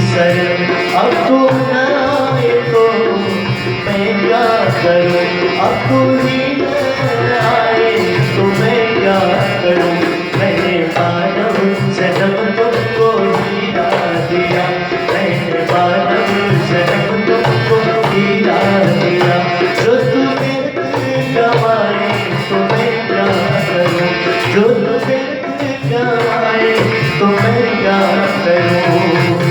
शरण। अब तू न आए तो मैं क्या करूं, अब तू ही न आए तो मैं क्या करूं। मैंने मानव जन्म तुमको हीरा दिया, मैंने मानव जन्म तुमको हीरा दिया। जो तू मेरे गवाए तो मैं क्या करूं, जो तू मेरे गवाए तो मैं क्या करूं।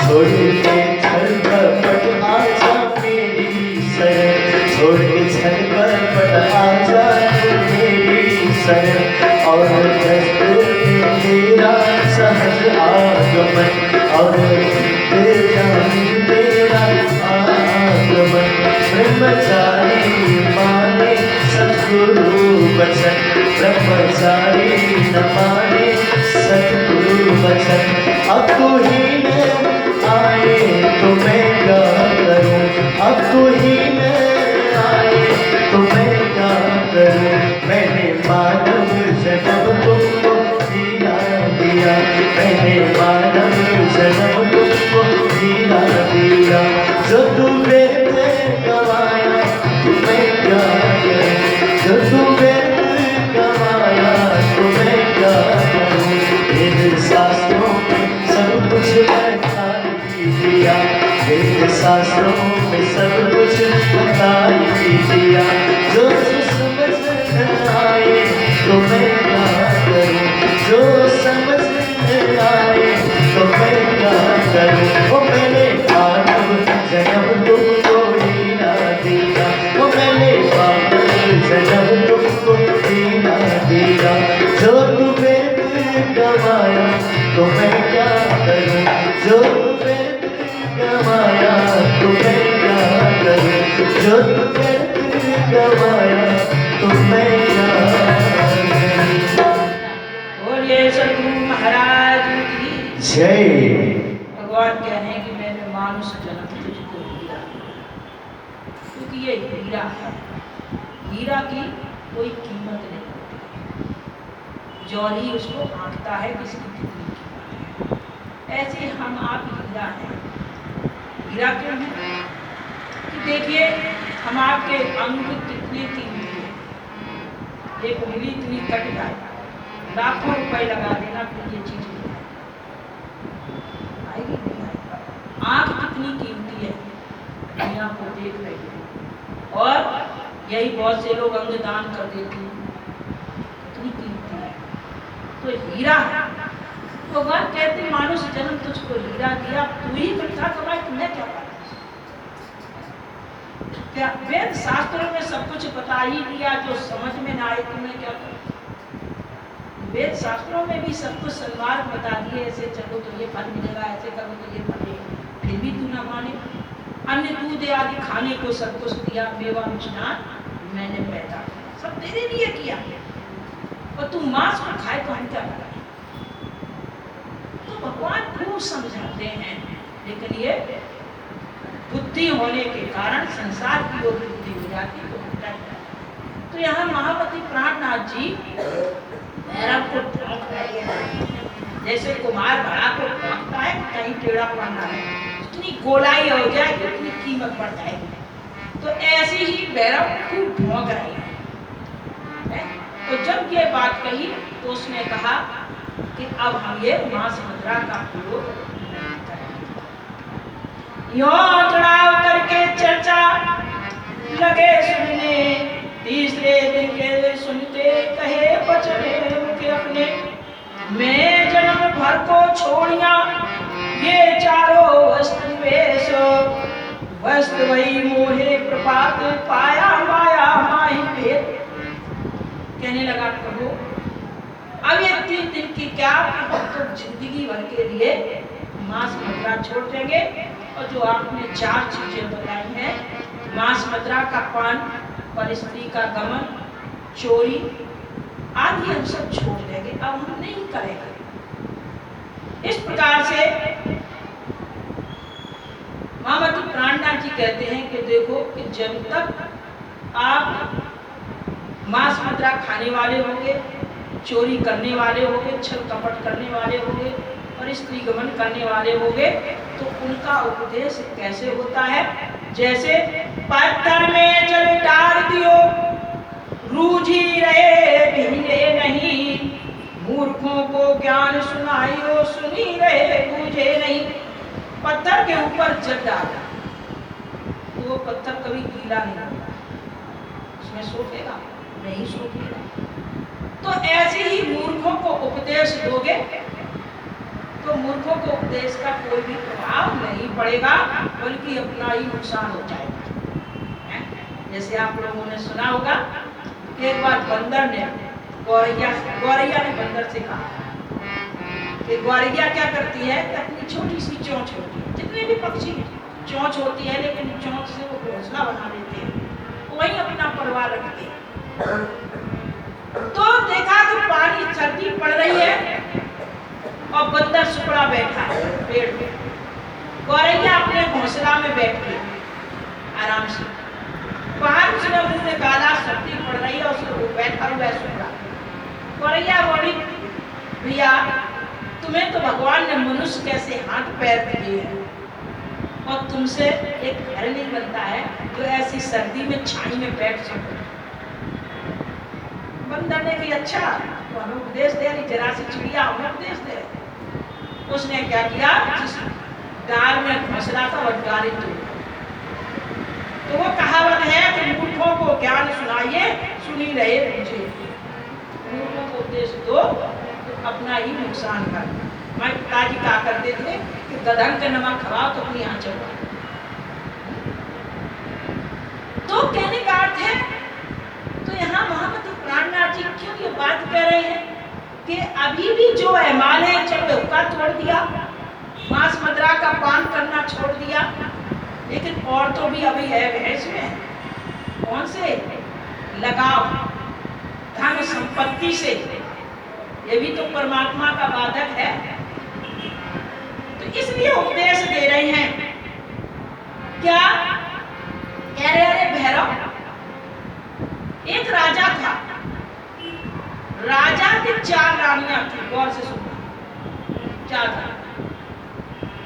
छोड़ के छल कपट आजा मेरी शरण, छोड़ के छल कपट आजा मेरी शरण। और कष्ट में तेरा सहज आगमन, और तेरा आगमन। ब्रह्मचारी माने सद्गुरु वचन, ब्रह्मचारी न माने सद्गुरु वचन। अब तू ही आए तो मैं क्या करूं, अब तू ही न आए तो मैं क्या करूं। मैंने मानव जन्म तुमको हीरा दिया, मैंने मानव जन्म तुमको हीरा दिया। जो तू मेरे गवाया तो मैं क्या करूं, जो तू मेरे गवाया तो मैं क्या करूं। इन शास्त्रों में सब कुछ दिया, वेद शास्त्रों में सब कुछ बताई दिया। जो समझ न आए तो मैं क्या करूं, जो समझ न आए तो मैं क्या करूं। वो मैंने मानव जन्म तुमको हीरा दिया, वो मैंने मानव जन्म तुमको हीरा दिया। जो तुम्हें गवाया तो मैं क्या करूं, जो गवाया तो मैं क्या करूं, जो तुमने गवाया तो मैं क्या करूं। बोलिए सद्गुरु महाराज की जय। भगवान कह रहे हैं कि मैंने मानुष जन्म तुझको दिया, क्योंकि ये हीरा है, हीरा की कोई कीमत नहीं होती, जौहरी उसको आंकता है किसकी कितनी कीमत है। ऐसे हम आप हीरा हैं। हीरा क्यों है कि देखिए हम आपके अंग कितने कीमती हैं, एक उंगली इतनी कट जाए, लाखों रुपए लगा देना फिर ये चीज आएगी नहीं आएगी। आंख कितनी कीमती है, दुनिया को देख रही है, और यही बहुत से लोग अंग दान कर देते हैं, कितनी कीमती है। तो हीरा है। भगवान कहते मानुष जन्म तुझको हीरा दिया, तू ही मिठा कमाए, तुम्हें क्या पता। क्या वेद शास्त्रों में सब कुछ बता ही दिया, जो समझ में ना आए तुम्हें क्या पता। वेद शास्त्रों में भी सब कुछ सलवार बता दिए, ऐसे चलो तो ये फल मिलेगा, ऐसे करो तो ये फल मिलेगा, फिर भी तू ना माने। अन्य दूध आदि खाने को सब कुछ दिया, मेवा मिष्ठान मैंने पैदा किया, सब तेरे लिए किया, और तू मांस को खाए तो हम क्या करें। तो भगवान खूब समझाते हैं, लेकिन ये बुद्धि होने के कारण संसार की ओर बुद्धि हो जाती है, तो यहाँ महापति प्राणनाथ जी भैरव को ठोक रहे हैं, जैसे कुमार बड़ा को ठोकता है कहीं टेढ़ा पड़ना है, इतनी गोलाई हो जाए तो इतनी कीमत बढ़ जाएगी। तो ऐसे ही भैरव खूब ठोक रहे हैं। तो जब ये बात कही तो उसने कहा कि अब हम ये मांस मुद्रा का प्रयोग यों चढ़ाव करके चर्चा लगे सुनने। तीसरे दिन के सुनते कहे बचने मुझे अपने, मैं जन्म भर को छोड़िया ये चारों वस्त्र वेश, वस्त्र वही मोहे प्रपात पाया माया माही भेद। कहने लगा प्रभु अब ये 3 दिन की क्या, तो जिंदगी भर के लिए मांस मुद्रा छोड़ देंगे, और जो आपने 4 चीजें बताई हैं, मांस मुद्रा का पान, पर स्त्री का गमन, चोरी आदि हम सब छोड़ देंगे, अब हम नहीं करेंगे। प्राणनाथ जी कहते हैं कि देखो कि जब तक आप मांस मदिरा खाने वाले होंगे, चोरी करने वाले होंगे, छल कपट करने वाले होंगे और स्त्री गमन करने वाले होंगे, तो उनका उपदेश कैसे होता है? जैसे पत्थर में जल डाल दियो, रूझी रहे भीगे नहीं, मूर्खों को ज्ञान सुनाइयो, सुनी रहे बूझे नहीं। पत्थर के ऊपर जल डाला तो वो पत्थर कभी गीला नहीं होगा, उसमें सोखेगा नहीं सोखेगा। तो ऐसे ही मूर्खों को उपदेश दोगे तो मूर्खों को उपदेश का कोई भी प्रभाव नहीं पड़ेगा, बल्कि अपना ही नुकसान हो जाएगा। जैसे आप लोगों ने सुना होगा, एक बार बंदर ने गौरैया ने बंदर से कहा कि गौरैया क्या करती है कि अपनी छोटी सी चोंच होती है, जितने भी पक्षी चोंच होती है, लेकिन चोंच से वो घोंसला बना लेते हैं, वहीं अपना परिवार रखते हैं। तो देखा कि पानी सर्दी पड़ रही है और बंदर सुपड़ा बैठा है पेड़ में, गौरैया अपने घोंसला में बैठ गई आराम से। बाहर उसने मुंह निकाला, सर्दी पड़ रही है, उसने बैठा हुआ है सुपड़ा। गौरैया बोली, भैया तुम्हें तो भगवान ने मनुष्य कैसे हाथ पैर दिए हैं और तुमसे एक घर नहीं बनता है जो ऐसी सर्दी में छाई में बैठ सको। बंदर ने कहा अच्छा तो हमें उपदेश दे रही, जरा सी चिड़िया हमें उपदेश दे। उसने क्या किया, जिस डाल में घोंसला था वो डाली तोड़। तो वो कहावत है कि मूर्खों को ज्ञान सुनाइए, सुनी रहे मुझे। मूर्खों को उपदेश दो तो अपना ही नुकसान कर। हमारे पिताजी कहा करते थे कि गधन का नमक खवाओ तो अपनी आंचल पर। तो कहने का अर्थ है, तो यहाँ महामती प्राणनाथ जी क्यों ये बात कह रहे हैं कि अभी भी जो ऐमाल है चलो हुक्का तोड़ दिया, मांस मदिरा का पान करना छोड़ दिया, लेकिन और तो भी अभी है भैंस में। कौन से? लगाव धन संपत्ति से, ये भी तो परमात्मा का बाधक है। तो इसलिए उपदेश दे रहे हैं। क्या कह रहे? अरे भैरव, एक राजा था, राजा की 4 रानियां थी, गौर से सुनना, 4 था।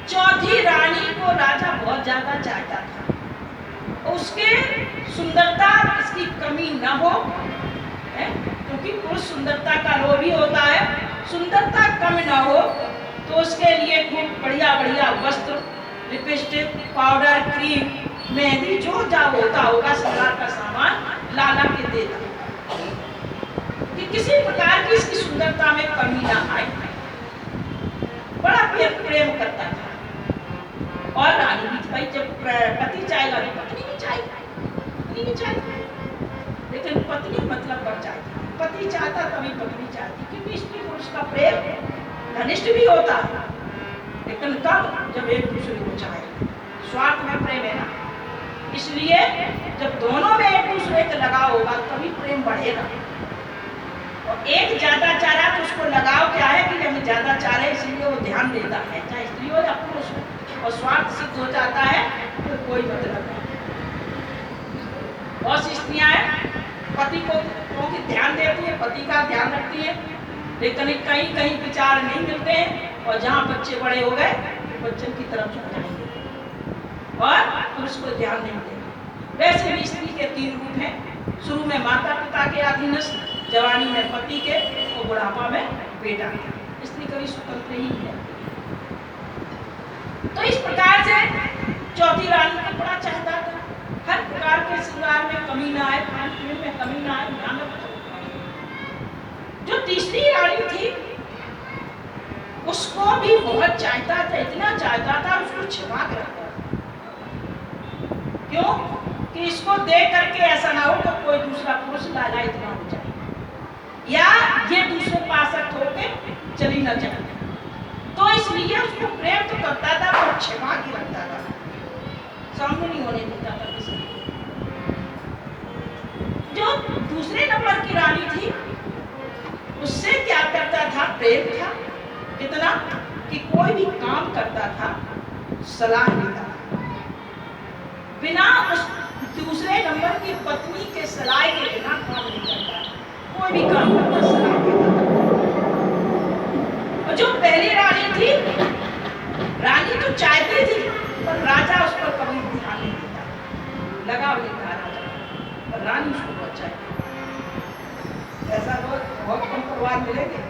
चौथी रानी को राजा बहुत ज्यादा चाहता था, उसके सुंदरता इसकी कमी न हो, क्योंकि पुरुष सुंदरता का लोभी होता है, सुंदरता कम न हो, तो उसके लिए खूब बढ़िया बढ़िया वस्त्र, लिपस्टिक, पाउडर, क्रीम, मेहंदी, जो जा होता होगा श्रृंगार का सामान लाला के देता कि किसी प्रकार की इसकी सुंदरता में कमी ना आए। बड़ा प्रेम करता था। और रानी भी भाई जब पति चाहेगा तो पत्नी भी चाहेगी, पत्नी भी चाहेगी, लेकिन पत्नी मतलब बढ़ जाती, पति चाहता तभी पत्नी चाहती, क्योंकि स्त्री पुरुष का प्रेम घनिष्ठ भी होता है, लेकिन तब जब एक दूसरे को चाहे। स्वार्थ में प्रेम है ना, इसलिए जब दोनों में एक दूसरे का लगाव होगा तभी प्रेम बढ़ेगा। और एक ज्यादा चाह रहा तो उसको लगाव क्या है कि हम ज्यादा चाह रहे इसलिए वो ध्यान देता है, चाहे स्त्री हो या पुरुष हो, और स्वार्थ सिद्ध हो जाता है तो कोई मतलब नहीं। बहुत सी स्त्रियां हैं पति को क्योंकि ध्यान देती है, पति का ध्यान रखती है, लेकिन कहीं कहीं विचार नहीं मिलते हैं, और जहाँ बच्चे बड़े हो गए बच्चों की तरफ चल जाएंगे और पुरुष को ध्यान नहीं देंगे। वैसे भी स्त्री के 3 रूप हैं, शुरू में माता पिता के अधीनस्थ, जवानी में पति के और बुढ़ापा में बेटा के। स्त्री कभी स्वतंत्र ही है। तो इस प्रकार से चौथी रानी को बड़ा चाहता था, हर प्रकार के श्रृंगार में कमी ना आए, खान पीने में कमी ना आए, ध्यान रखो। जो तीसरी रानी थी उसको भी बहुत चाहता था, इतना चाहता था उसको छिपा के रखता था। क्यों? कि इसको देख करके ऐसा ना हो कि कोई दूसरा पुरुष लाला इतना हो जाए, या ये दूसरे पासक होके चली न जाए। तो इसलिए उसको प्रेम तो करता था पर छिपा के रखता था, सामने नहीं होने देता था किसी को। जो दूसरे नंबर की रानी थी उससे क्या करता था? प्रेम था कितना कि कोई भी काम करता था सलाह देता था, बिना उस दूसरे नंबर की पत्नी के सलाह के बिना काम नहीं करता, कोई भी काम करना सलाह के बिना। और जो पहली रानी थी, रानी तो चाहती थी पर राजा उस पर कभी ध्यान नहीं देता, लगाव नहीं था राजा, पर रानी उसको बहुत चाहती। ऐसा बहुत कम परिवार मिलेंगे,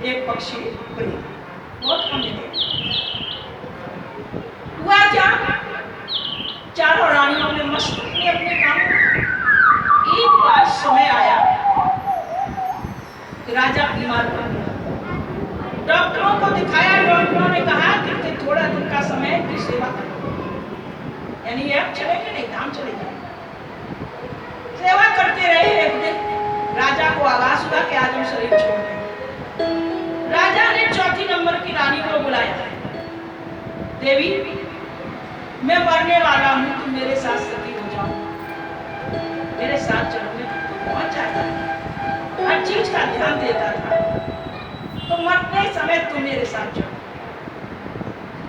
एक पक्षी प्रिय बहुत कम मिलेंगे। हुआ क्या, चारों रानियों ने मस्त अपने काम। एक बार समय आया कि राजा बीमार पड़ गया, डॉक्टरों को दिखाया, डॉक्टरों ने कहा कि थोड़ा दिन का समय की सेवा करो, यानी ये अब चलेंगे नहीं, धाम चले जाएंगे। सेवा करते रहे। एक दिन राजा को आवाज हुआ कि आज हम शरीर छोड़ दें। राजा ने चौथी नंबर की रानी को बुलाया, देवी मैं मरने वाला हूं, तुम मेरे साथ सती हो जाओ, मेरे साथ चलो। मैं तुमको बहुत चाहता था, हर चीज का ध्यान देता था, तो मरते समय तुम मेरे साथ चलो।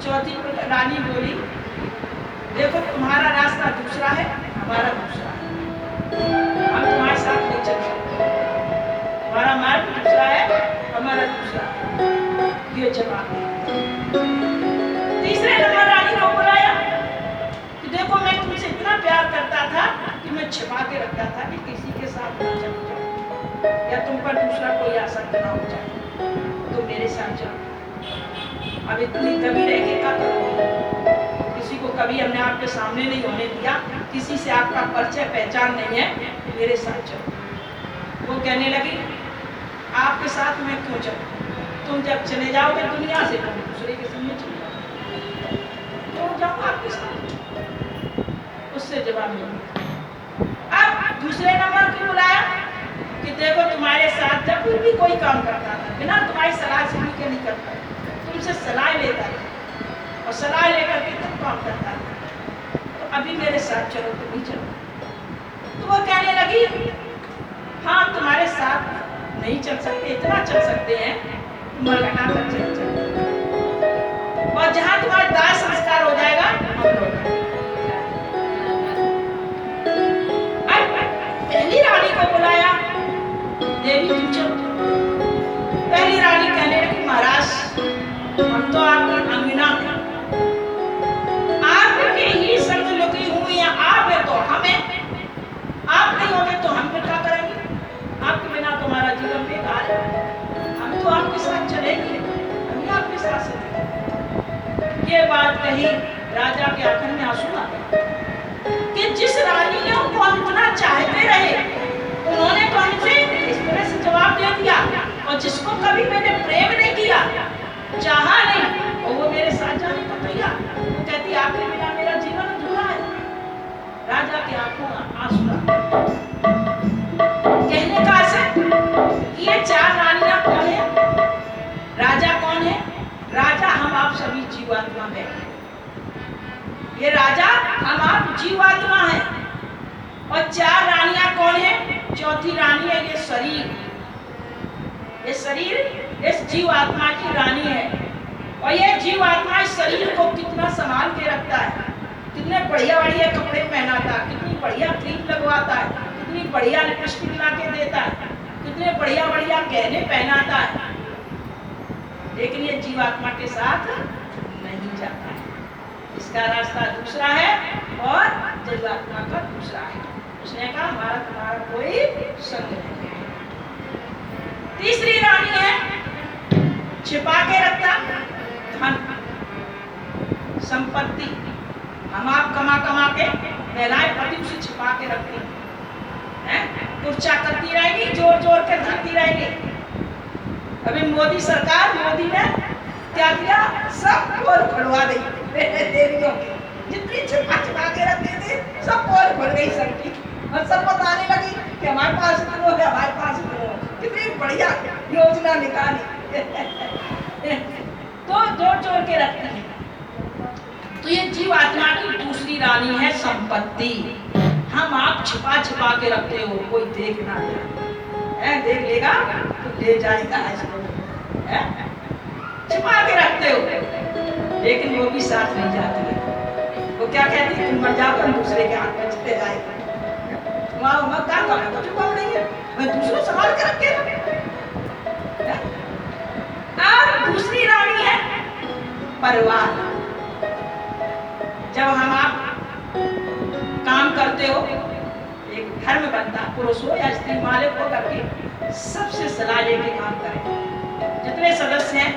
चौथी रानी बोली, देखो तुम्हारा रास्ता दूसरा है, हमारा दूसरा है, हम तुम्हारे साथ नहीं चल सकते, तुम्हारा मार्ग दूसरा है, हमारा दूसरा है। ये जवाब तीसरे नंबर रानी को बुलाया कि देखो मैं तुमसे इतना प्यार करता था कि मैं छिपा के रखता था कि किसी के साथ ना चल जाओ या तुम पर दूसरा कोई आसक्त ना हो जाए, तो मेरे साथ चलो। अब इतनी कभी रह के क्या करोगे, किसी को कभी हमने आपके सामने नहीं होने दिया, किसी से आपका परिचय पहचान नहीं है, मेरे साथ चलो। वो कहने लगी, आपके साथ मैं क्यों चलूं, तुम जब चले जाओगे दुनिया से तो दूसरे के सामने चले जाओ, तो जाओ आपके साथ। उससे जवाब नहीं। अब दूसरे नंबर को बुलाया कि देखो तुम्हारे साथ जब भी कोई काम करता था बिना तुम्हारी सलाह से के नहीं करता, तुमसे सलाह लेता था और सलाह लेकर के तुम काम करता था, तो अभी मेरे साथ चलो, तुम नहीं चलो। तो वो कहने लगी, हाँ तुम्हारे साथ नहीं चल सकते, इतना चल सकते हैं मरघटा तक चल सकते, और जहां तुम्हारा दाह संस्कार हो जाएगा हम लोग। पहली रानी को बुलाया, देवी तुम चलो। पहली रानी कहने लगी, महाराज हम तो आपकी अंगना हैं, आपके ही संग लुकी हुई हैं, आप है तो हमें, आप नहीं होंगे तो हम फिर क्या करेंगे, आपके बिना तुम्हारा जीवन बेकार है, हम तो आपके साथ चलेंगे, हम ही आपके साथ चलेंगे। ये बात कही, राजा के आंखों में आंसू आ गए कि जिस रानी ने उनको इतना चाहते रहे उन्होंने तो हमसे इस तरह से जवाब दे दिया, और जिसको कभी मैंने प्रेम नहीं किया, चाहा नहीं, और वो मेरे साथ जाने को तैयार, वो कहती आपके बिना मेरा जीवन अधूरा है। राजा के आंखों में आंसू आ गए। कहने का अर्थ ये चार रानियां कौन है, राजा कौन है, राजा हम आप सभी जीवात्मा हैं, ये राजा हम आप जीवात्मा हैं, और चार रानियां कौन है, चौथी रानी है ये शरीर, ये शरीर इस जीवात्मा की रानी है, और ये जीवात्मा इस शरीर को कितना संभाल के रखता है, कितने बढ़िया बढ़िया कपड़े पहनाता है, कितनी बढ़िया क्रीम लगवाता है, कितनी बढ़िया लिपस्टिक ला के देता है, कितने बढ़िया बढ़िया गहने पहनाता है, लेकिन ये जीवात्मा के साथ नहीं जाता है, इसका रास्ता दूसरा है और जीवात्मा का दूसरा है। उसने कहा हमारा तुम्हारा कोई संग नहीं है। तीसरी रानी है छिपा के रखता धन संपत्ति, हम आप कमा कमा के महिलाएं पति उसे छिपा के रखती हैं, कुर्चा करती रहेगी, जोर जोर के धरती रहेगी। अभी मोदी सरकार, मोदी ने क्या किया, सब पोल खुलवा दी देवियों के, जितनी छिपा छिपा के रखते थे सब पोल खुल गई सबकी, और सब बताने लगी कि हमारे पास इतना हो, हमारे पास इतना हो, कितनी बढ़िया योजना निकाली तो जोड़ जोड़ के रखते हैं। तो ये जीवात्मा की दूसरी रानी है संपत्ति, हम आप छिपा छिपा के रखते हो, कोई देख ना जाए, देख लेगा तो ले जाएगा इसको, छिपा के रखते हो, लेकिन वो भी साथ नहीं जाती है। वो क्या कहती तुम मर जाओ हम दूसरे के हाथ में चले जाएगा। वहाँ मैं क्या करूँ, कुछ काम नहीं है, मैं दूसरों संभाल के रखे। और दूसरी रानी है परिवार। जब हम आप काम करते हो, एक धर्म बनता, पुरुष हो या स्त्री, मालिक हो करके सबसे सलाह लेके काम करें। जितने सदस्य हैं,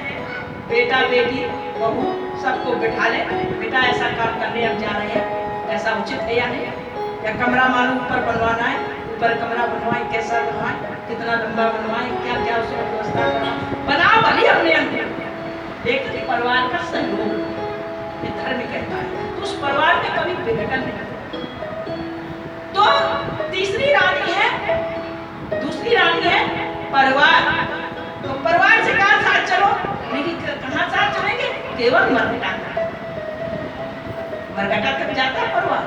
बेटा बेटी बहू सबको बिठा ले, बेटा ऐसा काम करने हम जा रहे हैं, ऐसा उचित है या नहीं, या कमरा मालूम ऊपर बनवाना है, ऊपर कमरा बनवाएं, कैसा बनवाएं, कितना लंबा बनवाएं, क्या क्या उसमें व्यवस्था बना भली अपने अंदर, लेकिन परिवार का सहयोग ये धर्म कहता है। तो उस परिवार में कभी विघटन नहीं। तो तीसरी रानी है, दूसरी रानी है परिवार। तो परिवार से कहाँ साथ चलो, नहीं कहाँ साथ चलेंगे, केवल मरघटा तक जाता है परिवार।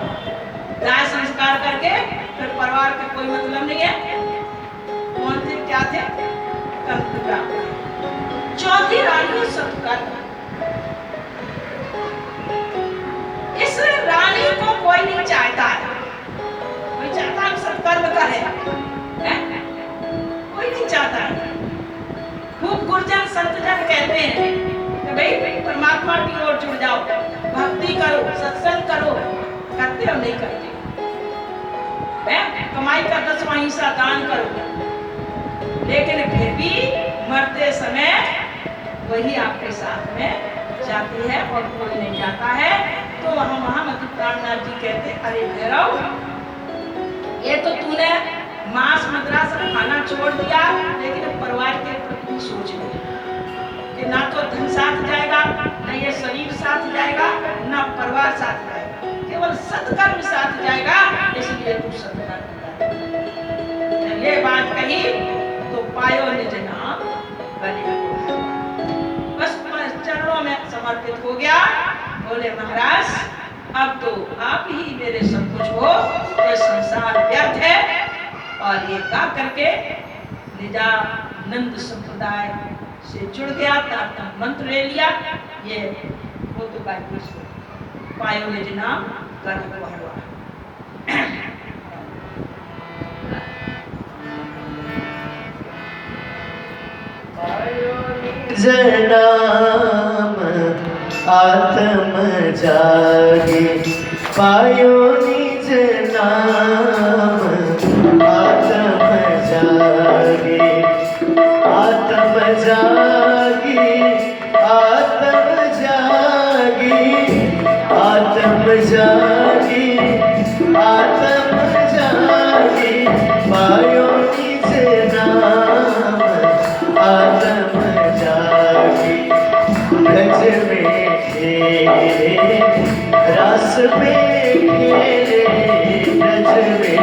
दाह संस्कार करके फिर परिवार का कोई मतलब नहीं है। कौन थे, क्या थे, कंकुरा। चौथी रानी सत्कर्म। इस रानी को कोई नहीं चाहता है, कोई चाहता है सत्कर्म करे, कोई नहीं चाहता है। खूब गुरजन संतजन कहते हैं कि भाई परमात्मा की ओर जुड़ जाओ, भक्ति करो, सत्संग करो, करते हो नहीं करते, कमाई का 10वां हिस्सा दान करो, लेकिन फिर भी मरते समय वही आपके साथ में जाती है और कोई नहीं जाता है। तो वहां महामती प्राणनाथ जी कहते, अरे भैरव, ये तो तूने मांस मदिरा सब खाना छोड़ दिया, लेकिन परिवार के प्रति सोच नहीं कि ना तो धन साथ जाएगा, ना ये शरीर साथ जाएगा, ना परिवार साथ जाएगा, केवल सत्कर्म साथ जाएगा। इसलिए तू सत्कर्म कर। ये बात कही तो पायो निज नाम बने, बस चरणों में समर्पित हो गया। बोले महाराज, अब तो आप ही मेरे सब कुछ हो, ये संसार व्यर्थ है। और ये गा करके निजानंद संप्रदाय से जुड़ गया, तारतम्य मंत्र ले लिया। ये वो तो पायो निज नाम कर जनाम आत्म जागे, पायो निज नाम आत्म जागे, आत्म जागी, आत्म जागी, आत्म जागी, आत्म जागी, पायो निज नाम आत्म जागी। ब्रज में खेले, रस में खेले, ब्रज में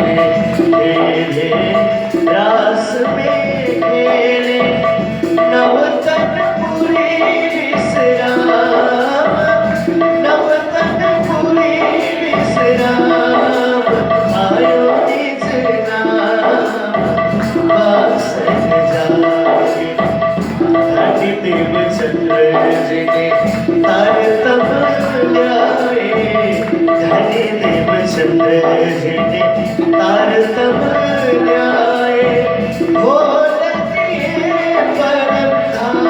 खेले, रस में खेले, नवतन पुरी विश्राम, नवतन पुरी विश्राम, आयो निज नाम वासन जागे। धनी देव चंद्र जिने तारतम्य न्याय, धनी देव चंद्र जिने तारतम्य न्याय, बोल दिए परम धाम,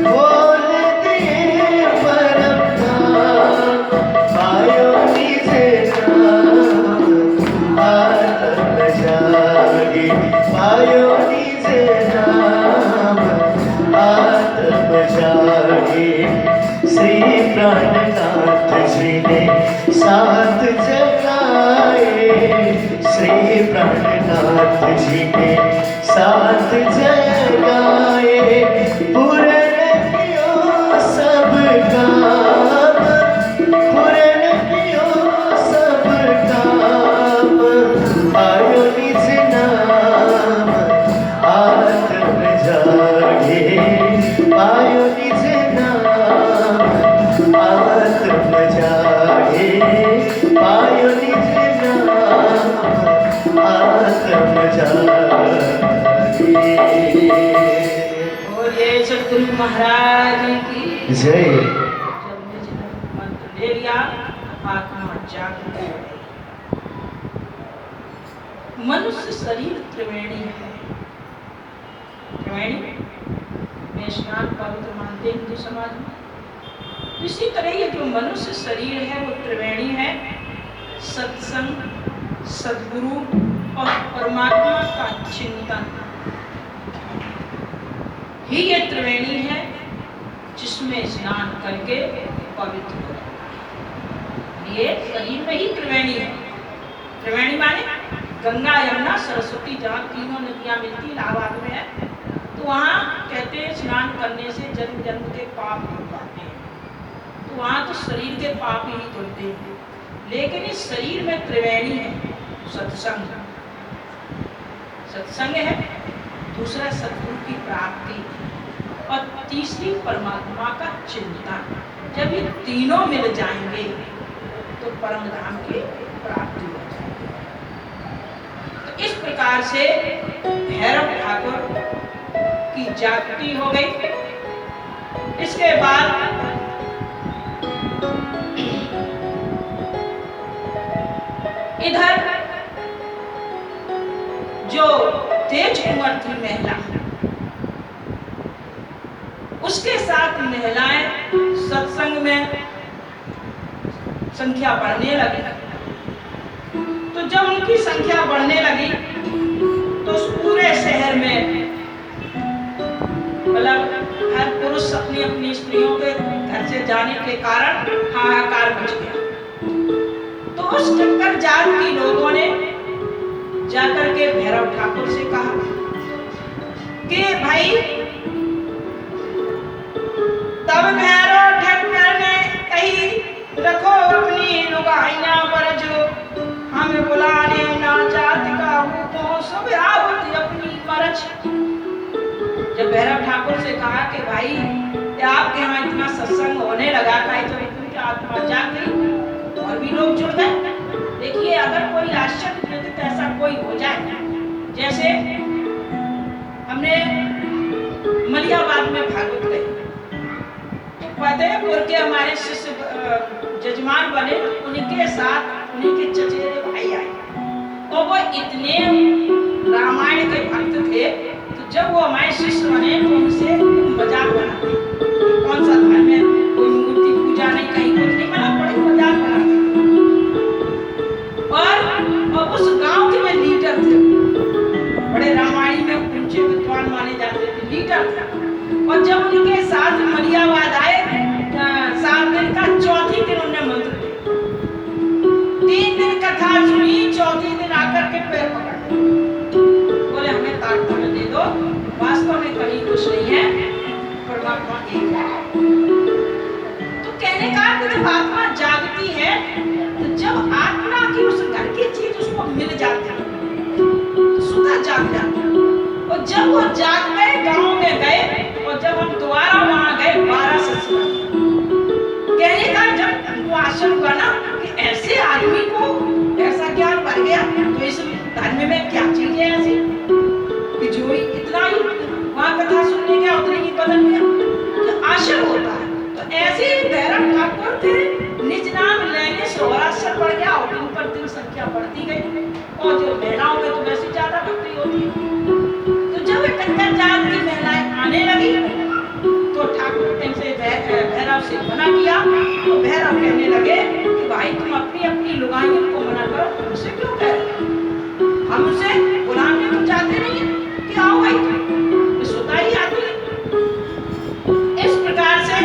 बोल दिए परम धाम, पायो निज नाम आत्म जागे, पायो निज नाम आत्म जागे। श्री प्राणनाथ जी ने साथ जगाए, श्री प्राणनाथ जी ने साथ जगाए, पूर्ण कियो सब काम, पूर्ण कियो सब काम, आयो निज नाम आत्म जागे, पायो निज नाम आत्म जागे, पायो निज नाम आत्म जागे। बोलिए सतगुरु महाराज की जय। जब निज मंत्र ले लिया आत्मा जागृत हो गई। मनुष्य शरीर त्रिवेणी है। त्रिवेणी में स्नान पवित्र मानते हैं हिंदू समाज में। इसी तरह ये जो मनुष्य शरीर है वो त्रिवेणी है। सत्संग, सद्गुरु और परमात्मा का चिंतन ही ये त्रिवेणी है जिसमें स्नान करके पवित्र हो जाए। ये शरीर में ही त्रिवेणी है। त्रिवेणी माने गंगा, यमुना, सरस्वती, जहाँ तीनों नदियाँ मिलती इलाहाबाद में है, तो वहाँ कहते हैं स्नान करने से जन्म जन्म के पाप धुल जाते हैं। तो वहाँ तो शरीर के पाप ही धुलते हैं, लेकिन इस शरीर में त्रिवेणी है। सत्संग, सत्संग है, दूसरा सद्गुरु की प्राप्ति और तीसरी परमात्मा का चिंतन। जब ये तीनों मिल जाएंगे तो परम धाम की प्राप्ति हो जाएगी। तो इस प्रकार से भैरव ठाकुर की जागृति हो गई। इसके बाद इधर जो तेज कुंवर थी महिला, उसके साथ महिलाएं सत्संग में संख्या बढ़ने लगी। तो जब उनकी संख्या बढ़ने लगी तो उस पूरे शहर में मतलब हर पुरुष अपनी अपनी स्त्रियों के घर से जाने के कारण हाहाकार मच गया। तो उस टक्कर जात की लोगों ने जाकर के भैरव ठाकुर से कहा कि भाई तब भैरव ठाकुर ने कही रखो अपनी लुगाइयां पर जो हमें बुलाने ना जात का हुक्म सब आवत अपनी मर्ज। जब भैरव ठाकुर से कहा कि भाई आपके यहाँ इतना सत्संग होने लगा था तो इतनी आत्मा जाग गई और भी लोग जुड़ गए। देखिए अगर कोई आश्चर्यचकित ऐसा कोई हो जाए, जैसे हमने मलियाबाद में भागवत गए तो फतेहपुर के हमारे शिष्य जजमान बने, उनके साथ उनके चचेरे भाई आए और वो इतने रामायण के भक्त थे। तो जब वो हमारे शिष्य बने तो उनसे मजाक बनाते, कौन सा धर्म है, कोई मूर्ति पूजा नहीं, कहीं कुछ नहीं, मतलब बड़े मजाक बनाते। और उस गांव के में लीडर थे, बड़े रामायण में ऊंचे विद्वान माने जाते थे, लीडर थे। और जब उनके साथ मलियाबाद आए 7 दिन का, चौथी दिन उन्होंने मंत्र दिया, 3 दिन कथा सुनी, चौथी दिन आकर के पैर पकड़ बोले हमें तात्पर्य दे दो, वास्तव में कहीं कुछ नहीं है, परमात्मा एक है। तो कहने का कि जब आत्मा जागती है तो जब आत्मा की उस घर की चीज उसको मिल जाती है तो सुधा जाग जाती है। और जब वो जाग गए, गांव में गए और जब हम दोबारा वहां गए 12 सत्संग, कहने का जब हमको आश्चर्य हुआ ना कि ऐसे आदमी को ऐसा ज्ञान बढ़ गया, तो इस धर्म में क्या चीज है ऐसी कि जो इतना ही वहां कथा सुनने गया उतने ही बदल गया, तो आश्चर्य होता है। तो ऐसे ही भैरव ठाकुर थे, निज नाम लेने से और आश्चर्य बढ़ गया और दिन पर दिन संख्या बढ़ती गई। और जो महिलाओं में तो वैसे ज्यादा भक्ति होती है। तो जब टक्कर जात की महिलाएं आने लगी तो ठाकुर ने से भैरव से मना किया। तो भैरव कहने लगे कि भाई तुम अपनी अपनी लुगाइयों को मना करो, हमसे क्यों कह रहे हो, हम उसे बुलाने तो चाहते नहीं है कि आओ भाई तुम सुता ही आती है। इस प्रकार से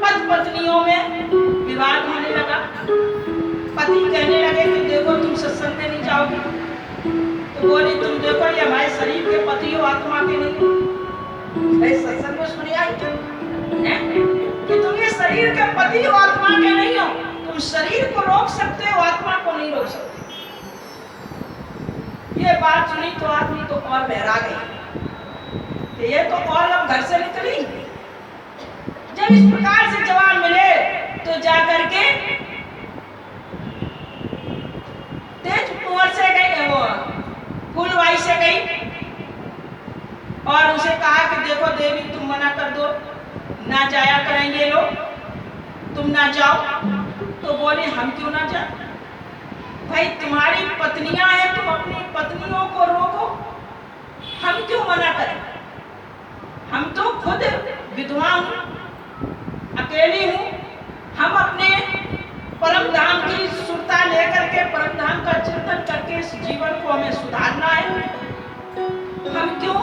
पति पत्नियों में विवाद होने लगा। पति कहने लगे कि देखो तुम सत्संग में नहीं जाओगे, तो बोले तुम देखो ये हमारे शरीर के पति हो, आत्मा के नहीं। सत्संग में सुनी आई कि तुम ये शरीर के पति हो, आत्मा के नहीं हो। तुम शरीर को रोक सकते हो, आत्मा को नहीं रोक सकते। ये बात सुनी तो आदमी तो और बहरा गई, ये तो और अब घर से निकली। जब इस प्रकार से जवाब मिले तो जाकर के तेज कुंवर से गई, वो फूलबाई से गई और उसे कहा कि देखो देवी तुम मना कर दो, ना जाया करेंगे लोग, तुम ना जाओ। तो बोले हम क्यों ना जाए? भाई तुम्हारी पत्नियां हैं, तुम अपनी पत्नियों को रोको, हम क्यों मना करें? हम तो खुद विधवा हूं, अकेली हूं, हम अपने परम धाम की सुरता लेकर के परम धाम का चिंतन करके इस जीवन को हमें सुधारना है, हम क्यों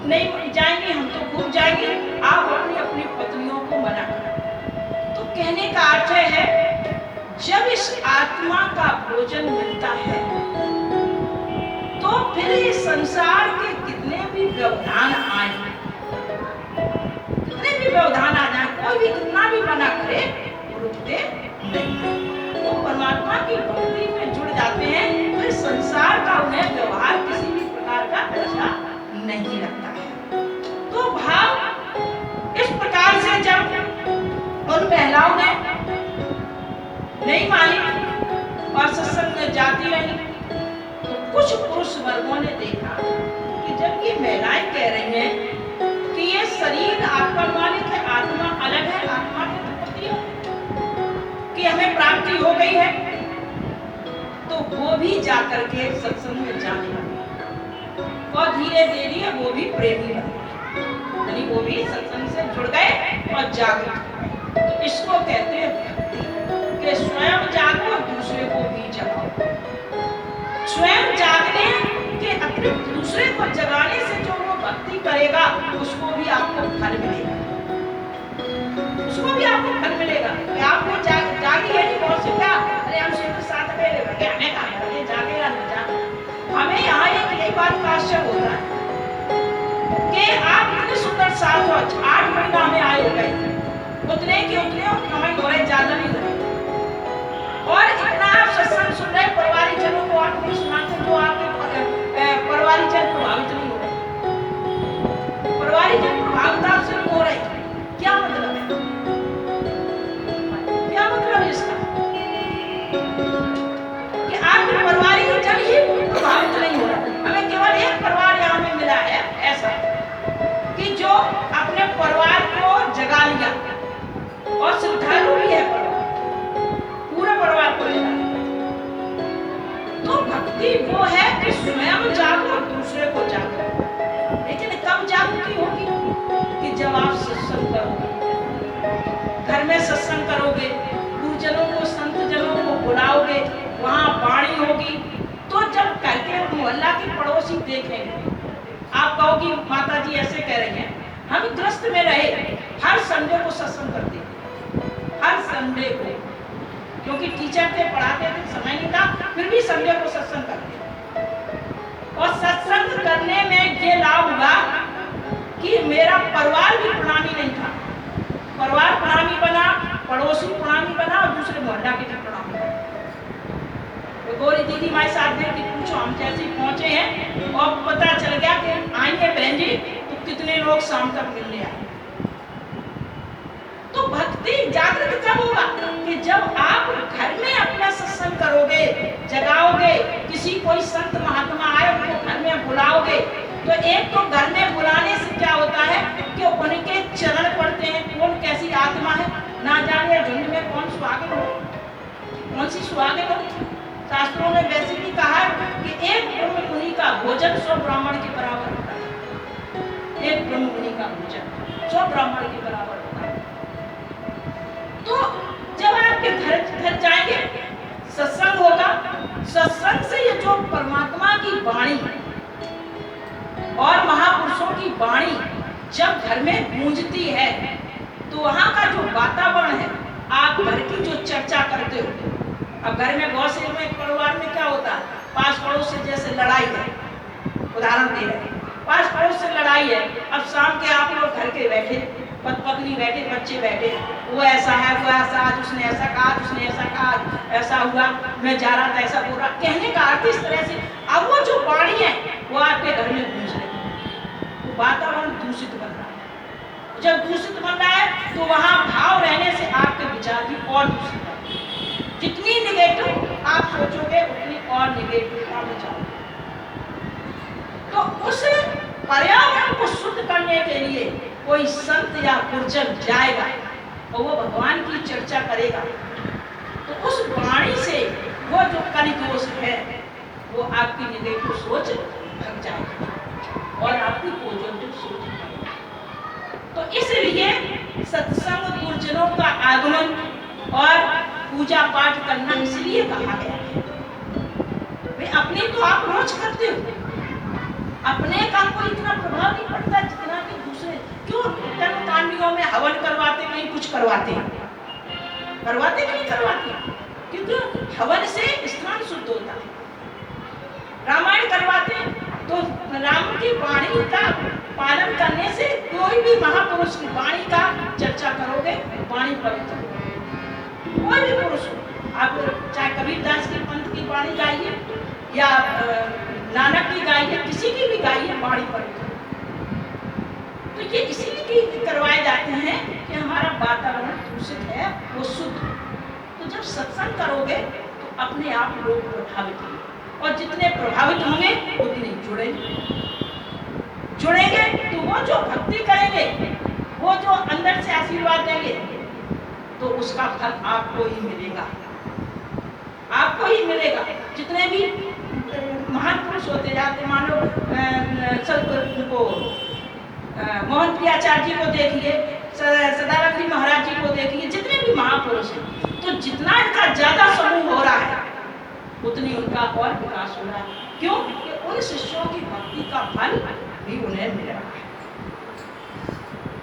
नहीं जाएंगे? हम तो खूब जाएंगे, आप अपनी अपनी पत्नियों को मना करें। तो कहने का अर्थ है जब इस आत्मा का भोजन मिलता है तो फिर इस संसार के कितने भी व्यवधान आए, कितने भी व्यवधान आ जाए, कोई भी कितना भी मना करे, रुकते नहीं। वो परमात्मा की भक्ति में जुड़ जाते हैं, फिर संसार का उन्हें व्यवहार किसी भी प्रकार का अच्छा नहीं लगता है। तो भाव इस प्रकार से जब उन महिलाओं ने नहीं मानी और सत्संग में जाती रही, तो कुछ पुरुष वर्गों ने देखा कि जब ये महिलाएं कह रही हैं कि ये शरीर आपका मालिक है, आत्मा अलग है, आत्मा की उत्पत्ति है, कि हमें प्राप्ति हो गई है, तो वो भी जाकर के सत्संग में जाने लगे और धीरे धीरे वो भी प्रेमी बन गए, यानी वो भी सत्संग से जुड़ गए और जागृत। तो इसको कहते हैं भक्ति, कि स्वयं जागो, दूसरे को भी जगाओ। स्वयं जागने के अतिरिक्त दूसरे को जगाने से जो वो भक्ति करेगा उसको भी आपको फल मिलेगा, उसको भी आपको फल मिलेगा। आपने जागी है नहीं बहुत से क्या, अरे हम सिर्फ साथ में ले बैठे, हमें कहा है जागे या नहीं जागे। हमें यहाँ एक यही बात का आश्चर्य होता है कि आप इतने सुंदर साथ हो, 8 महीना में आए हो गए, उतने के उतने कमाई हो रहे, ज्यादा नहीं हो रहे, और इतना आप सत्संग सुन रहे, परिवारिक जनों को आप नहीं सुनाते, जो आपके परिवारिक जन प्रभावित नहीं हो रहे, परिवारिक जन प्रभावित आपसे नहीं हो रहे, क्या मतलब है? क्या मतलब है इसका कि आपके परिवारिक जन ही प्रभावित नहीं हो रहा? हमें केवल एक परिवार यहाँ में मिला है ऐसा कि जो अपने परिवार को जगा लिया, और श्रद्धालु भी है पूरे परिवार को जगा। तो भक्ति वो है कि स्वयं जागो, दूसरे को जागो। लेकिन कब जागृति होगी? कि जब आप सत्संग करोगे, घर में सत्संग करोगे, गुरुजनों को, संत जनों को बुलाओगे, वहाँ वाणी होगी, तो जब करके मोहल्ला के पड़ोसी देखेंगे, आप कहोगी माता जी ऐसे कह रही हैं, हम ग्रस्त में रहे, हर संडे को सत्संग करते थे, हर संडे को, क्योंकि टीचर थे, पढ़ाते थे, समय नहीं था, फिर भी संडे को सत्संग करते थे। और सत्संग करने में ये लाभ हुआ कि मेरा परिवार भी प्रणामी नहीं था, परिवार प्रणामी बना, पड़ोसी प्रणामी बना, और दूसरे मोहल्ला के भी प्रणामी बना। तो गोरी दीदी माई साथ दे कि पूछो, हम जैसे पहुंचे हैं और पता चल गया कि आएंगे बहन जी, तो कितने लोग शाम तक मिलने आए। तो भक्ति जागृत कब होगा? कि जब आप घर में अपना सत्संग करोगे, जगाओगे, किसी कोई संत महात्मा आए उनको घर में बुलाओगे, तो एक तो घर में बुलाने से क्या होता है कि उनके चरण पड़ते हैं, कौन कैसी आत्मा है, ना जाने झुंड में कौन सुहागिन हो, कौन सी सुहागिन हो। शास्त्रों ने वैसे भी कहा है कि एक ब्रह्म मुनि का भोजन 100 ब्राह्मण के बराबर होता है, एक ब्रह्म मुनि का भोजन 100 ब्राह्मण के बराबर होता है। तो जब आपके घर जाएंगे, सत्संग होगा, सत्संग से ये जो परमात्मा की वाणी और महापुरुषों की वाणी जब घर में गूंजती है, तो वहाँ का जो वातावरण है, आप घर की जो चर्चा करते हो, अब घर में बहुत से में परिवार में क्या होता है, पास पड़ोस से जैसे लड़ाई है, उदाहरण दे रहे हैं, पास पड़ोस से लड़ाई है, अब शाम के आप लोग घर के बैठे, पत्नी बैठे, बच्चे बैठे, वो ऐसा है, वो ऐसा, आज उसने ऐसा कहा, उसने ऐसा कहा, ऐसा हुआ, मैं जा रहा था, ऐसा बोल रहा, कहने का अर्थ इस तरह से। अब वो जो वाणी है वो आपके घर में गूंज रही है, वातावरण दूषित बन रहा है। जब दूषित बन रहा है तो वहाँ भाव रहने से आपके विचार भी और दूषित बन रहे हैं। जितनी निगेटिव आप सोचोगे उतनी और निगेटिव आप जाओगे। तो उस पर्यावरण को शुद्ध करने के लिए कोई संत या गुरुजन जाएगा और वो भगवान की चर्चा करेगा, उस वाणी से वो जो कलिदोष है वो आपकी निगेटिव सोच भग जाएगी और आपकी पॉजिटिव सोच बनेगी। तो इसलिए सत्संग, गुरुजनों का आगमन और पूजा पाठ करना इसलिए कहा गया है। वे अपनी तो आप रोज करते हो, अपने का कोई इतना प्रभाव नहीं पड़ता जितना कि दूसरे। क्यों कर्मकांडियों में हवन करवाते, कहीं कुछ करवाते करवाते कि नहीं करवाते? क्योंकि हवन से स्थान शुद्ध होता है। रामायण करवाते तो राम की वाणी का पालन करने से कोई भी महापुरुष की वाणी का चर्चा करोगे, वाणी पवित्र होगी। कोई भी पुरुष हो, आप चाहे कबीरदास की पंथ की वाणी गाइए या नानक की गाइए, किसी की भी गाइए, वाणी पवित्र। तो ये इसीलिए करवाए जाते हैं कि हमारा वातावरण दूषित है, वो शुद्ध। तो जब सत्संग करोगे तो अपने आप लोग प्रभावित होंगे और जितने प्रभावित होंगे उतने जुड़ेंगे तो वो जो भक्ति करेंगे, वो जो अंदर से आशीर्वाद देंगे, तो उसका फल आपको ही मिलेगा, आपको ही मिलेगा। जितने भी महान पुरुष होते जाते, मान लो मोहन प्रियाचार्य जी को देखिए, सदानंद जी महाराज जी को देखिए, जितने भी महापुरुष हैं, तो जितना इनका ज्यादा समूह हो रहा है उतनी उनका और विकास हो रहा है। क्यों? कि उन शिष्यों की भक्ति का फल भी उन्हें मिल रहा है।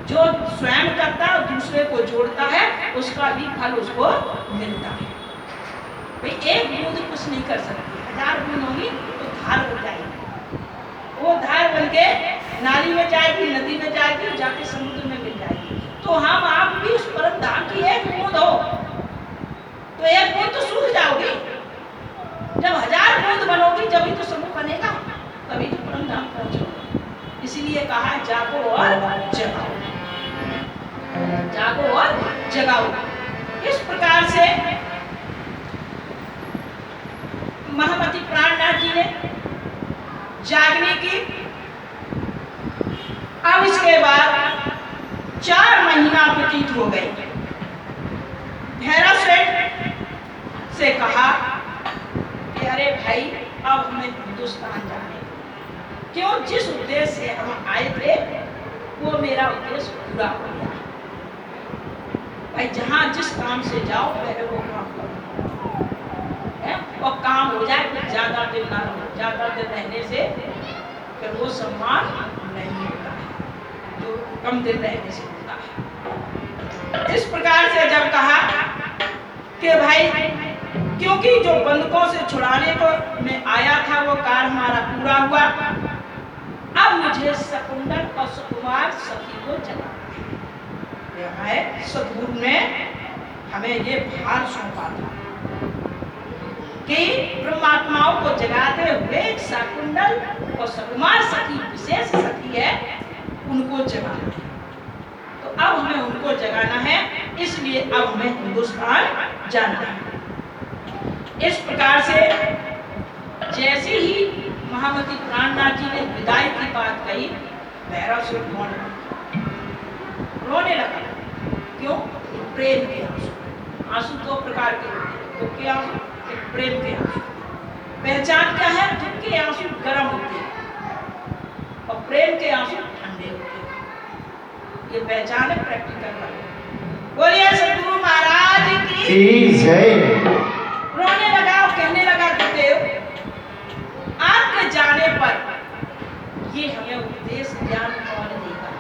जो स्वयं करता है और दूसरे को जोड़ता है, उसका भी फल उसको मिलता है। भाई एक बूंद कुछ नहीं कर सकती, 1000 बूंद होंगी तो धार हो जाएगी। वो धार बन के नाली में जाएगी, नदी में जाएगी, जाके समुद्र में मिल जाएगी। तो हम आप भी उस परम धाम की एक बूंद हो, तो एक बूंद तो सूख जाओगे। जब 1000 बूंद बनोगी जब ही तो समूह बनेगा, तभी तो परम धाम पहुंचोगे। इसीलिए कहा जागो और जगाओ, जागो और जगाओ। इस प्रकार से महामती प्राणनाथ जी ने जागने की। अब इसके बाद 4 महीना व्यतीत हो गए। भैरव सेठ से कहा कि अरे भाई अब हमें हिंदुस्तान जाने, क्यों? जिस उद्देश्य से हम आए थे वो मेरा उद्देश्य पूरा हो गया। भाई जहां जिस काम से जाओ पहले वो काम करो, और काम हो जाए फिर ज्यादा दिन ना रहो। ज्यादा दिन रहने से फिर वो सम्मान नहीं मिलता है जो कम दिन रहने से मिलता है। इस प्रकार से जब कहा कि भाई क्योंकि जो बंधकों से छुड़ाने को मैं आया था वो कार्य हमारा पूरा हुआ, अब मुझे शकुंतल और सुकुमार सखी को जगाना है। सद्गुरु ने हमें ये भार सौंपा था कि ब्रह्मात्माओं को जगाते हुए शकुंतल और सुकुमार सखी, विशेष सखी है, उनको जगाना है। तो अब हमें उनको जगाना है, इसलिए अब हमें हिंदुस्तान जाना है। इस प्रकार से जैसे ही महामती प्राणनाथ जी ने विदाई की बात कही, भैरव सेठ रोने लगा। क्यों? प्रेम के आंसू। आंसू 2 प्रकार के होते हैं, दुख के आंसू, प्रेम के आंसू। पहचान क्या है? दुख के आंसू गर्म होते हैं और प्रेम के आंसू ठंडे होते हैं। ये पहचान है, प्रैक्टिकल वाले। बोलिए सद्गुरु महाराज की जय। रोने लगा और कहने लगा, गुरुदेव आपके जाने पर ये हमें उपदेश ज्ञान कौन देगा?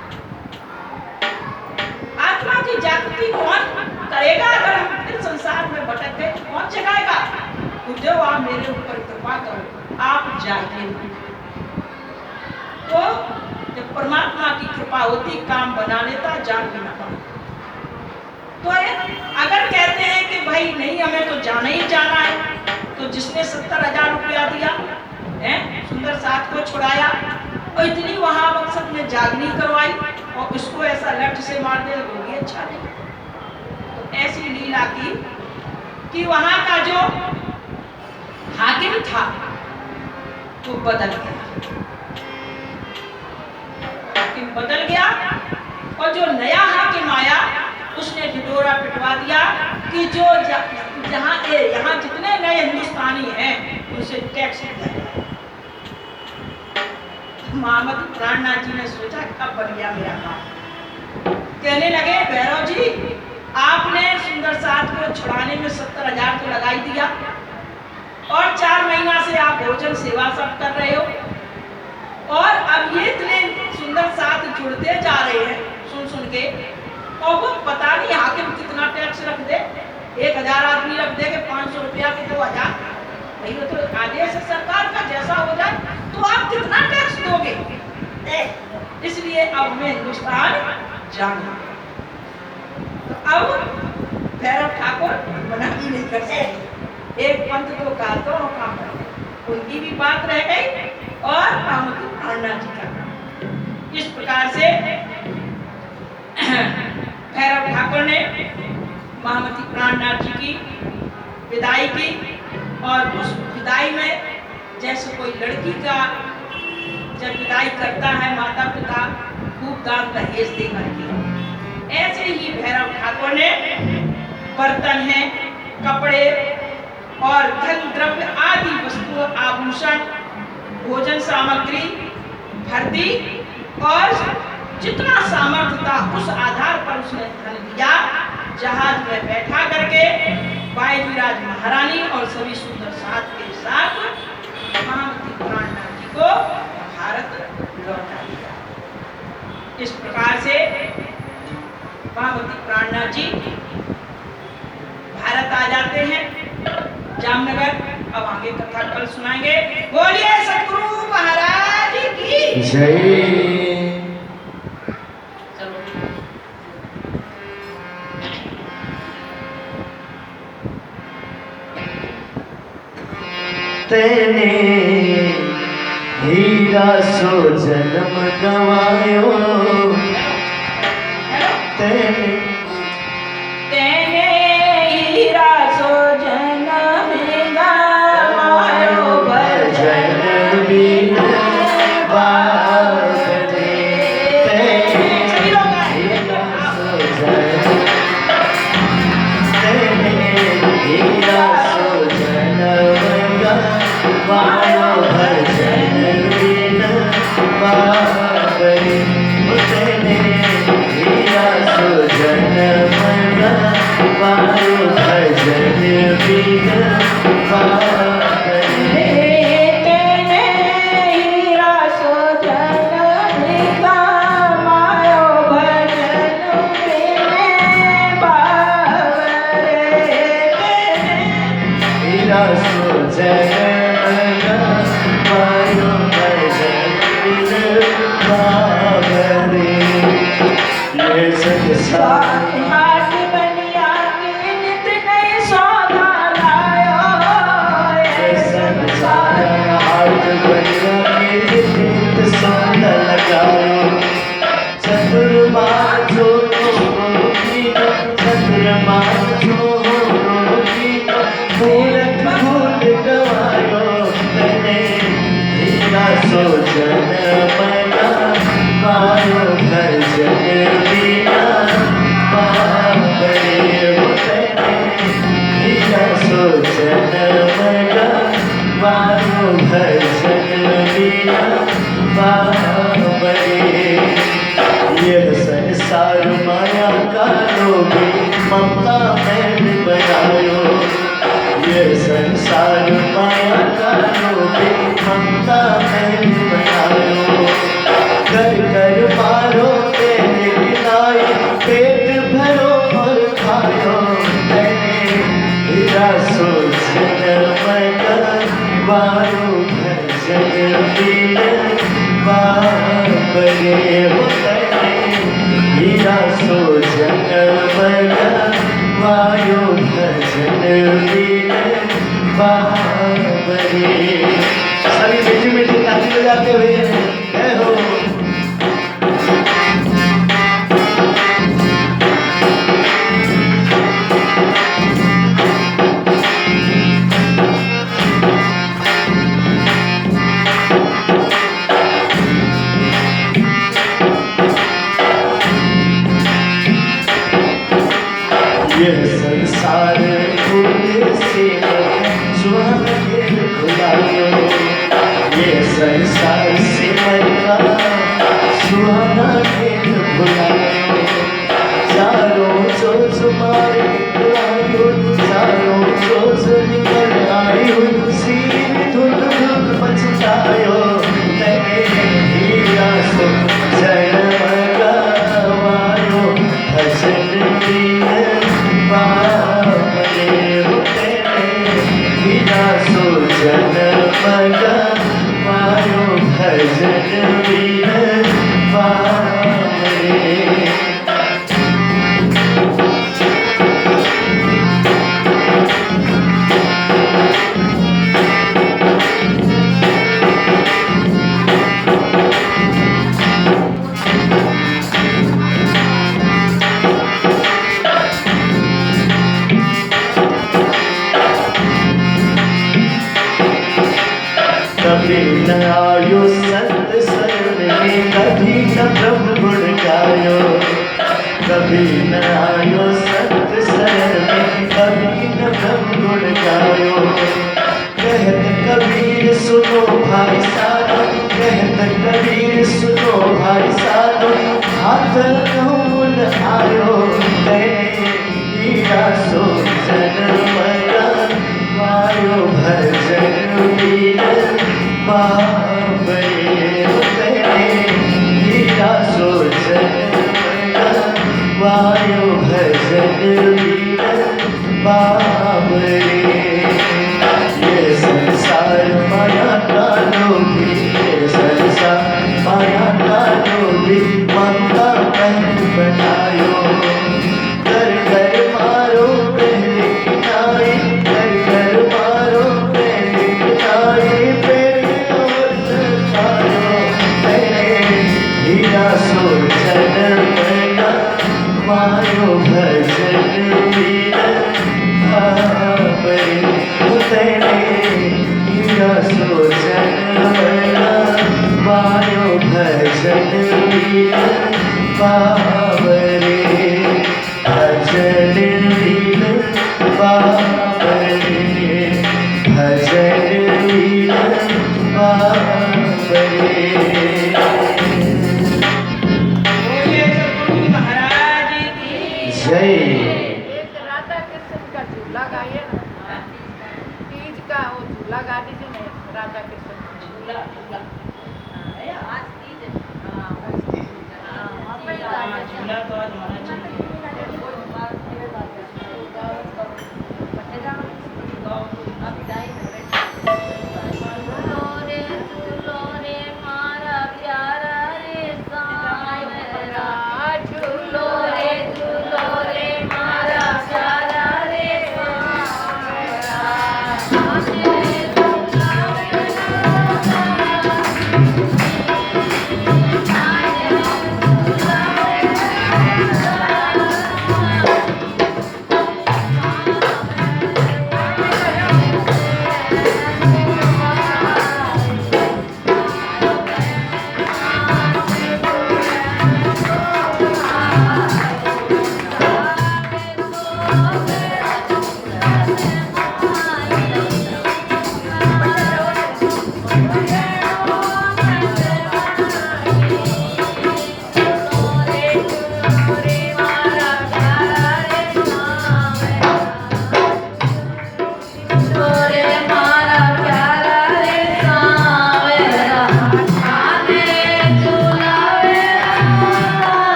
आत्मा की जागृति कौन करेगा? अगर हम फिर संसार में भटक गए तो कौन जगाएगा? गुरुदेव आप मेरे ऊपर कृपा करो, आप जागिए। तो जब परमात्मा की कृपा होती, काम बना लेता, जान भी ना पाता। तो अगर कहते हैं कि भाई नहीं हमें तो जाना ही जाना है, तो जिसने 70,000 रुपया दिया है, सुंदर साथ को छुड़ाया और इतनी वहां मकसद में जागनी करवाई और उसको ऐसा लठ से मार दे, वो भी अच्छा नहीं। तो ऐसी लीला की कि वहां का जो हाकिम था वो बदल गया, हाकिम बदल गया और जो नया हाकिम आया उसने ढिढोरा पिटवा दिया कि जो यहाँ जितने नए हिंदुस्तानी हैं उनसे टैक्स लिया जाए। महामती प्राणनाथ जी ने सोचा कब बन गया मेरा काम। कहने लगे भैरव जी, आपने सुंदर साथ को छुड़ाने में 70,000 तो लगा ही दिया और 4 महीना से आप भोजन सेवा सब कर रहे हो और अब ये इतने सुंदर साथ जुड़ते जा रहे हैं सुन के, और वो पता नहीं हाकिम कितना टैक्स रख दे, 1,000 आदमी रख दे के 500 रुपया के 2,000, नहीं हो तो आदेश है सरकार का, जैसा हो जाए तो आप कितना टैक्स दोगे। इसलिए अब मैं हिंदुस्तान जाना। तो अब भैरव ठाकुर मना ही नहीं कर सकते, एक पंथ तो कहा तो काम कर, उनकी भी बात रह गई और महामती प्राणनाथ जी का काम। इस प्रकार से भैरव ठाकुर ने महामती प्राणनाथ जी की विदाई की और उस विदाई में जैसे कोई लड़की का जब विदाई करता है माता पिता खूब दान दहेज दे करके, ऐसे ही भैरव ठाकुर ने बर्तन है, कपड़े और धन द्रव्य आदि वस्तु आभूषण भोजन सामग्री भर दी और जितना सामर्थ्य था उस आधार पर उसने धन दिया। जहाज में बैठा करके बाईजीराज महारानी और सभी सुंदर साथ के साथ महामती प्राणनाथ जी को भारत लौटा दिया। इस प्रकार से महामती प्राणनाथ जी भारत आ जाते हैं जामनगर। अब आगे कथा कल सुनाएंगे। बोलिए सतगुरु महाराज की जय। तेने हीरा सो जन्म गवायो, तेने हीरा सो जन्म गवायो, भजन बिन बात दे। तेने हीरा सो जन्म, तेने हीरा सो जन्म गवायो, भजन बिन बात दे। तेने हीरा सो जन्म गवायो, भजन बिन बात दे। हीरा सो जन्म गवायो, भजन बिन बात दे। ये संसार चंद्रमा जो चंद्रमा जो फूल फूल गवायो, तने हीरा सो जन्म गवायो, भजन बिना बात दे। तने हीरा सो जन्म गवायो, भजन बिना बात दे। यह संसार माया का लोभी ममता में बनायो, यह संसार माया का लोभी ममता में बनायो। कर कर मारो तेरे गिनाई, पेट भरो और खायो, तेने हीरा सो जन्म गवायो, भजन बिन बात दे। हीरा सो जन्म गवायो, भजन बिन बात दे। सभी मीठी मीठी ताली बजाते हुए जय हो। यह संसार फूल न आयो संत शरण में, कभी न प्रभु गुण गायो। कभी न आयो संत शरण में, कभी न प्रभु गुण गायो। कहत कबीर सुनो भाई साधो, कहत कबीर सुनो भाई साधो, हाथ कौन आयो तेरे हीरा सो जनमया, वायो भजन वीर बाबरे तेरे हीरा सो जनमया, वायो भजन वीर बाबरे। ये संसार माया का लोभी, ये संसार माया का लोभी, ममता बहन बनायो। कर कर मारो पहले किनारे, कर कर मारो पहले किनारे, पेड़ और खायो तेरे हीरा सो जनमया, वायो भजन वीर बाबरे तेरे हीरा सो जनमया, वायो भजन वीर बाबरे। भजन वीर बाबरे, भजन वीर बाबरे। बोलिए सतगुरु महाराज की जय। एक राधा कृष्ण का झूला गाइए ना, तीज का वो झूला गा दीजिए ना, राधा कृष्ण झूला झूला आज तीज है। हाँ, आज तीज है। हाँ, वहाँ पे गा दीजिए। झूला तो आज होना